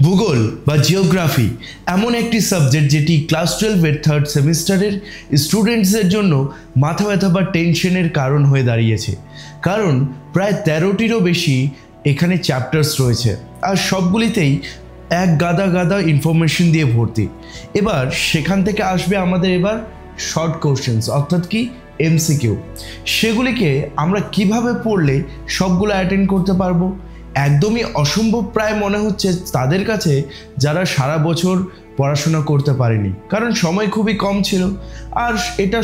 ভূগোল বা জিওগ্রাফি এমন একটি সাবজেক্ট যেটি ক্লাস 12-এর থার্ড সেমিস্টারের স্টুডেন্টসদের জন্য মাথা ব্যথা বা টেনশনের কারণ হয়ে দাঁড়িয়েছে। কারণ প্রায় 13টিরও বেশি এখানে চ্যাপ্টার্স রয়েছে আর সবগুলিতেই এক গাদা ইনফরমেশন দিয়ে ভর্তি। এবার সেখান থেকে আসবে আমাদের এবার শর্ট কোশ্চেন্স অর্থাৎ কি এমসিকিউ। সেগুলিকে আমরা কিভাবে পড়লে সবগুলো অ্যাটেন্ড করতে পারবো। একদমই অসম্ভব প্রায় মনে হচ্ছে তাদের কাছে যারা সারা বছর পড়াশোনা করতে পারেনি, কারণ সময় খুবই কম ছিল। আর এটা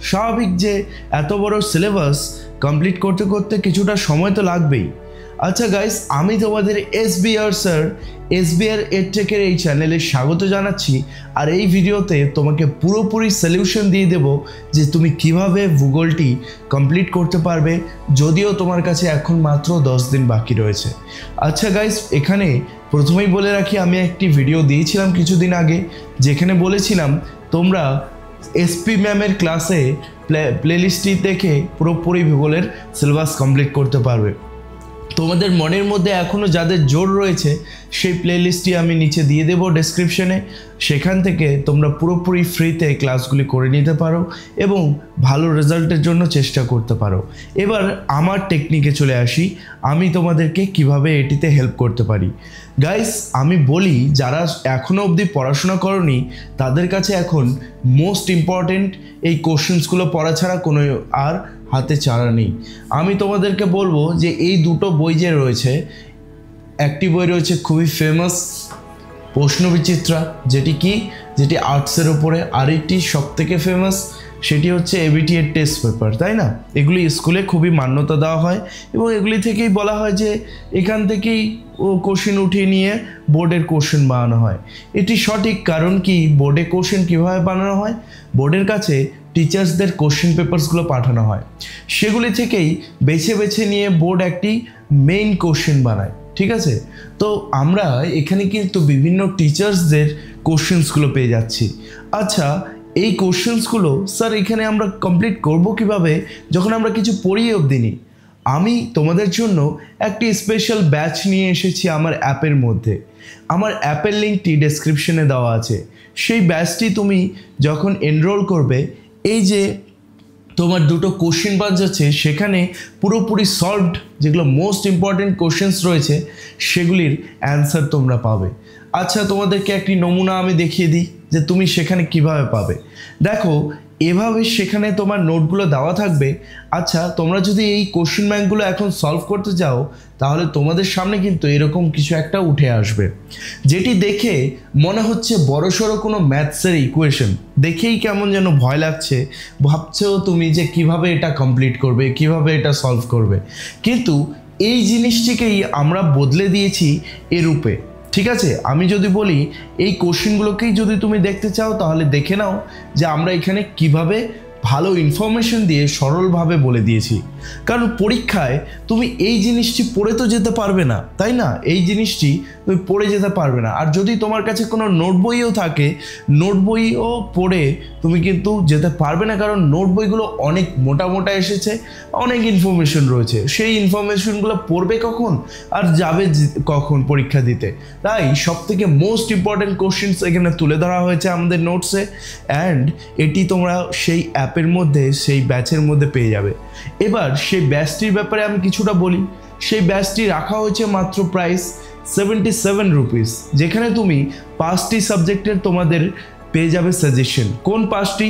স্বাভাবিক যে এত বড় সিলেবাস কমপ্লিট করতে করতে কিছুটা সময় তো লাগবেই। আচ্ছা গাইস, আমি তোমাদের SBR স্যার SBR এডটেকের এই চ্যানেলে স্বাগত জানাচ্ছি। আর এই ভিডিওতে তোমাকে পুরোপুরি সলিউশন দিয়ে দেব যে তুমি কিভাবে ভূগোলটি কমপ্লিট করতে পারবে, যদিও তোমার কাছে এখন মাত্র 10 দিন বাকি রয়েছে। আচ্ছা গাইস, এখানে প্রথমেই বলে রাখি, আমি একটি ভিডিও দিয়েছিলাম কিছুদিন আগে যেখানে বলেছিলাম তোমরা SP ম্যামের ক্লাসে প্লেলিস্টটি দেখে পুরোপুরি ভূগোলের সিলেবাস কমপ্লিট করতে পারবে। তোমাদের মনের মধ্যে এখনও যাদের জোর রয়েছে সেই প্লেলিস্টটি আমি নিচে দিয়ে দেবো ডেসক্রিপশনে। সেখান থেকে তোমরা পুরোপুরি ফ্রিতে ক্লাসগুলি করে নিতে পারো এবং ভালো রেজাল্টের জন্য চেষ্টা করতে পারো। এবার আমার টেকনিকে চলে আসি, আমি তোমাদেরকে কিভাবে এটিতে হেল্প করতে পারি। গাইস, আমি বলি যারা এখনও অবধি পড়াশোনা করনি তাদের কাছে এখন মোস্ট ইম্পর্টেন্ট এই কোশ্চেন্সগুলো পড়া ছাড়া কোনো আর হাতে চারা নেই। আমি তোমাদেরকে বলবো যে এই দুটো বই যে রয়েছে, একটি বই রয়েছে খুবই ফেমাস প্রশ্নবিচিত্রা, যেটি আর্টসের ওপরে, আরেকটি সবথেকে ফেমাস সেটি হচ্ছে ABT এর টেস্ট পেপার, তাই না? এগুলি স্কুলে খুবই মান্যতা দেওয়া হয় এবং এগুলি থেকেই বলা হয় যে এখান থেকেই কোশ্চেন উঠিয়ে নিয়ে বোর্ডের কোশ্চেন বানানো হয়। এটি সঠিক, কারণ কি বোর্ডে কোশ্চেন কীভাবে বানানো হয়, বোর্ডের কাছে টিচার্সদের কোশ্চেন পেপারসগুলো পাঠানো হয়, সেগুলি থেকেই বেছে নিয়ে বোর্ড একটি মেইন কোশ্চেন বানায়, ঠিক আছে? তো আমরা এখানে কিন্তু বিভিন্ন টিচার্সদের কোশ্চেন্সগুলো পেয়ে যাচ্ছি। আচ্ছা, এই কোশ্চেন্সগুলো স্যার এখানে আমরা কমপ্লিট করব কিভাবে যখন আমরা কিছু পড়িয়ে অবধি নি? আমি তোমাদের জন্য একটি স্পেশাল ব্যাচ নিয়ে এসেছি আমার অ্যাপের মধ্যে। আমার অ্যাপের লিঙ্কটি ডেসক্রিপশনে দেওয়া আছে। সেই ব্যাচটি তুমি যখন এনরোল করবে, এই যে তোমার দুটো কোশ্চেন বাঞ্চ আছে সেখানে পুরোপুরি সলভড যেগুলো মোস্ট ইম্পর্টেন্ট কোশ্চেন্স রয়েছে সেগুলির অ্যান্সার তোমরা পাবে। আচ্ছা, তোমাদেরকে একটি নমুনা আমি দেখিয়ে দিই যে তুমি সেখানে কিভাবে পাবে। দেখো, এভাবে সেখানে তোমার নোটগুলো দেওয়া থাকবে। আচ্ছা, তোমরা যদি এই কোশ্চেন ব্যাঙ্কগুলো এখন সলভ করতে যাও তাহলে তোমাদের সামনে কিন্তু এরকম কিছু একটা উঠে আসবে, যেটি দেখে মনে হচ্ছে বড়সড় কোনো ম্যাথসের ইকুয়েশন। দেখেই কেমন যেন ভয় লাগছে, ভাবছো তুমি যে কিভাবে এটা কমপ্লিট করবে, কিভাবে এটা সলভ করবে। কিন্তু এই জিনিসটিকেই আমরা বদলে দিয়েছি এরূপে, ঠিক আছে? আমি যদি বলি এই কোশ্চেনগুলোকেই যদি তুমি দেখতে চাও তাহলে দেখে নাও যে আমরা এখানে কিভাবে ভালো ইনফরমেশন দিয়ে সরলভাবে বলে দিয়েছি। কারণ পরীক্ষায় তুমি এই জিনিসটি পড়ে তো যেতে পারবে না, তাই না? এই জিনিসটি তুমি পড়ে যেতে পারবে না। আর যদি তোমার কাছে কোনো নোট বইও থাকে, নোট বইও পড়ে তুমি কিন্তু যেতে পারবে না, কারণ নোট বইগুলো অনেক মোটা এসেছে, অনেক ইনফরমেশন রয়েছে। সেই ইনফরমেশনগুলো পড়বে কখন আর যাবে কখন পরীক্ষা দিতে? তাই সবথেকে মোস্ট ইম্পর্টেন্ট কোশ্চেন্স এখানে তুলে ধরা হয়েছে আমাদের নোটসে, অ্যান্ড এটি তোমরা সেই অ্যাপের মধ্যে, সেই ব্যাচের মধ্যে পেয়ে যাবে। এবার সেই ব্যাচটির ব্যাপারে আমি কিছুটা বলি। সেই ব্যাচটি রাখা হয়েছে মাত্র প্রাইস 77 রুপিস, যেখানে তুমি 5টি সাবজেক্টের তোমাদের পেয়ে যাবে সাজেশন। কোন 5টি?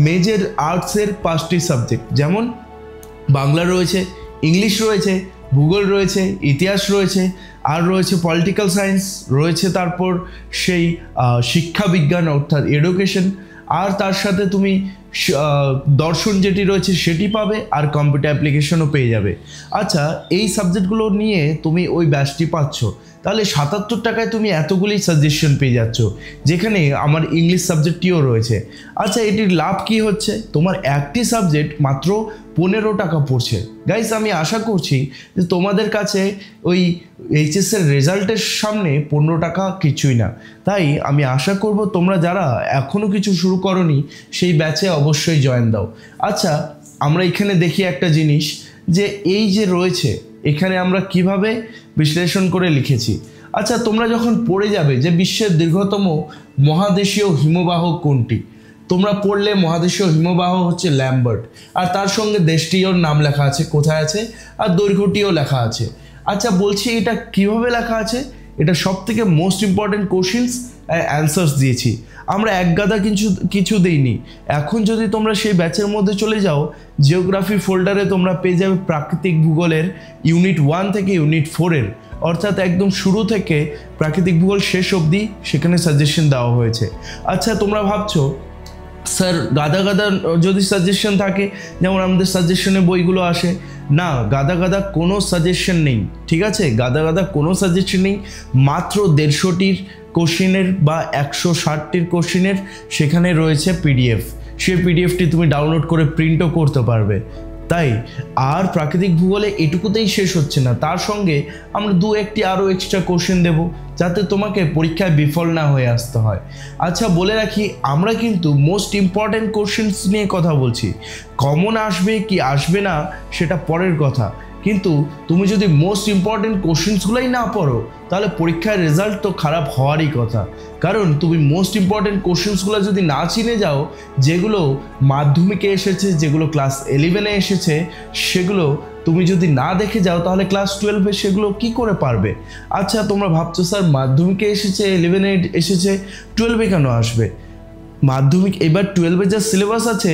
মেজর আর্টসের 5টি সাবজেক্ট, যেমন বাংলা রয়েছে, ইংলিশ রয়েছে, ভূগোল রয়েছে, ইতিহাস রয়েছে, আর রয়েছে পলিটিক্যাল সায়েন্স রয়েছে, তারপর সেই শিক্ষা বিজ্ঞান অর্থাৎ এডুকেশন, আর তার সাথে তুমি দর্শন যেটি রয়েছে সেটি পাবে, আর কম্পিউটার অ্যাপ্লিকেশনও পেয়ে যাবে। আচ্ছা, এই সাবজেক্টগুলো নিয়ে তুমি ওই ব্যাচটি পাচ্ছ, তাহলে 77 টাকায় তুমি এতগুলি সাজেশন পেয়ে যাচ্ছ, যেখানে আমার ইংলিশ সাবজেক্টটিও রয়েছে। আচ্ছা, এটির লাভ কি হচ্ছে? তোমার একটি সাবজেক্ট মাত্র 15 টাকা পড়ছে। গাইস, আমি আশা করছি যে তোমাদের কাছে ওই এইচএসের রেজাল্টের সামনে 15 টাকা কিছুই না। তাই আমি আশা করব তোমরা যারা এখনও কিছু শুরু করনি সেই ব্যাচে অবশ্যই জয়েন দাও। আচ্ছা, আমরা এখানে দেখি একটা জিনিস যে এই যে রয়েছে এখানে আমরা কিভাবে বিশ্লেষণ করে লিখেছি। আচ্ছা, তোমরা যখন পড়ে যাবে যে বিশ্বের দীর্ঘতম মহাদেশীয় হিমবাহ কোনটি, তোমরা পড়লে মহাদেশীয় হিমবাহ হচ্ছে ল্যাম্বার্ট, আর তার সঙ্গে দেশটিও নাম লেখা আছে, কোথায় আছে, আর দৈর্ঘ্যটিও লেখা আছে। আচ্ছা বলছি, এটা কিভাবে লেখা আছে? এটা সব থেকে মোস্ট ইম্পর্টেন্ট কোশ্চিনস অ্যান্সার্স দিয়েছি আমরা, এক গাদা কিছু দিইনি। এখন যদি তোমরা সেই ব্যাচের মধ্যে চলে যাও, জিওগ্রাফি ফোল্ডারে তোমরা পেয়ে যাবে প্রাকৃতিক ভূগোলের ইউনিট 1 থেকে ইউনিট 4-এর, অর্থাৎ একদম শুরু থেকে প্রাকৃতিক ভূগোল শেষ অবধি সেখানে সাজেশন দেওয়া হয়েছে। আচ্ছা তোমরা ভাবছো স্যার গাদা গাদা যদি সাজেশন থাকে, যেমন আমাদের সাজেশনে বইগুলো আসে, না গাদা গাদা কোনো সাজেশন নেই, ঠিক আছে, গাদা গাদা কোনো সাজেশন নেই। মাত্র 150টির কোশ্চিনের বা 160টির কোশ্চিনের সেখানে রয়েছে পিডিএফ, সেই পিডিএফটি তুমি ডাউনলোড করে প্রিন্টও করতে পারবে। তাই আর প্রাকৃতিক ভূগোলে এটুকুতেই শেষ হচ্ছে না, তার সঙ্গে আমরা 2-1টি আরও এক্সট্রা কোশ্চেন দেব, যাতে তোমাকে পরীক্ষায় বিফল না হয়ে আসতে হয়। আচ্ছা বলে রাখি, আমরা কিন্তু মোস্ট ইম্পর্ট্যান্ট কোশ্চেন্স নিয়ে কথা বলছি, কমন আসবে কি আসবে না সেটা পরের কথা, কিন্তু তুমি যদি মোস্ট ইম্পর্ট্যান্ট কোশ্চেন্সগুলোই না পড়ো তাহলে পরীক্ষার রেজাল্ট তো খারাপ হওয়ারই কথা। কারণ তুমি মোস্ট ইম্পর্ট্যান্ট কোশ্চেন্সগুলো যদি না চিনে যাও, যেগুলো মাধ্যমিকে এসেছে, যেগুলো ক্লাস 11-এ এসেছে, সেগুলো তুমি যদি না দেখে যাও তাহলে ক্লাস 12-এ সেগুলো কি করে পারবে? আচ্ছা তোমরা ভাবছো স্যার মাধ্যমিকে এসেছে, 11-এ এসেছে, 12-এ কেন আসবে? মাধ্যমিক এবার 12-এর যা সিলেবাস আছে,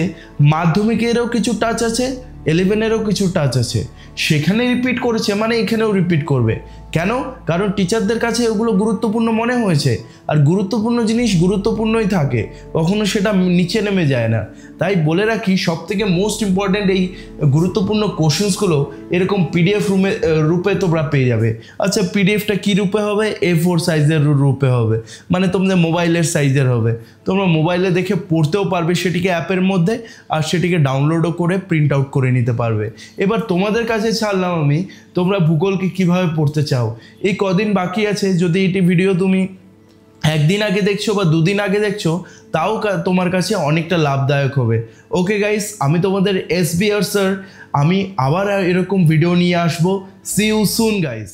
মাধ্যমিকেরও কিছু টাচ আছে, 11-এরও কিছু টাচ আছে, সেখানে রিপিট করেছে মানে এখানেও রিপিট করবে। কেন? কারণ টিচারদের কাছে ওগুলো গুরুত্বপূর্ণ মনে হয়েছে, আর গুরুত্বপূর্ণ জিনিস গুরুত্বপূর্ণই থাকে, কখনো সেটা নিচে নেমে যায় না। তাই বলে রাখি, সবথেকে মোস্ট ইম্পর্ট্যান্ট এই গুরুত্বপূর্ণ কোশ্চেন্সগুলো এরকম পিডিএফ রূপে তোমরা পেয়ে যাবে। আচ্ছা পিডিএফটা কী রূপে হবে? A4 সাইজের রূপে হবে, মানে তোমাদের মোবাইলের সাইজের হবে, তোমরা মোবাইলে দেখে পড়তেও পারবে সেটিকে অ্যাপের মধ্যে, আর সেটিকে ডাউনলোডও করে প্রিন্ট আউট করে নিতে পারবে। এবার তোমাদের কাছে ছাড়লাম আমি, তোমরা ভূগোলকে কিভাবে পড়তে চাও। এই কদিন বাকি আছে, যদি এটি ভিডিও তুমি একদিন আগে দেখছো বা 2 দিন আগে দেখছো, তাও তোমার কাছে অনেকটা লাভদায়ক হবে। ওকে গাইস, আমি তোমাদের SBR স্যার, আমি আবার এরকম ভিডিও নিয়ে আসবো। See you soon guys.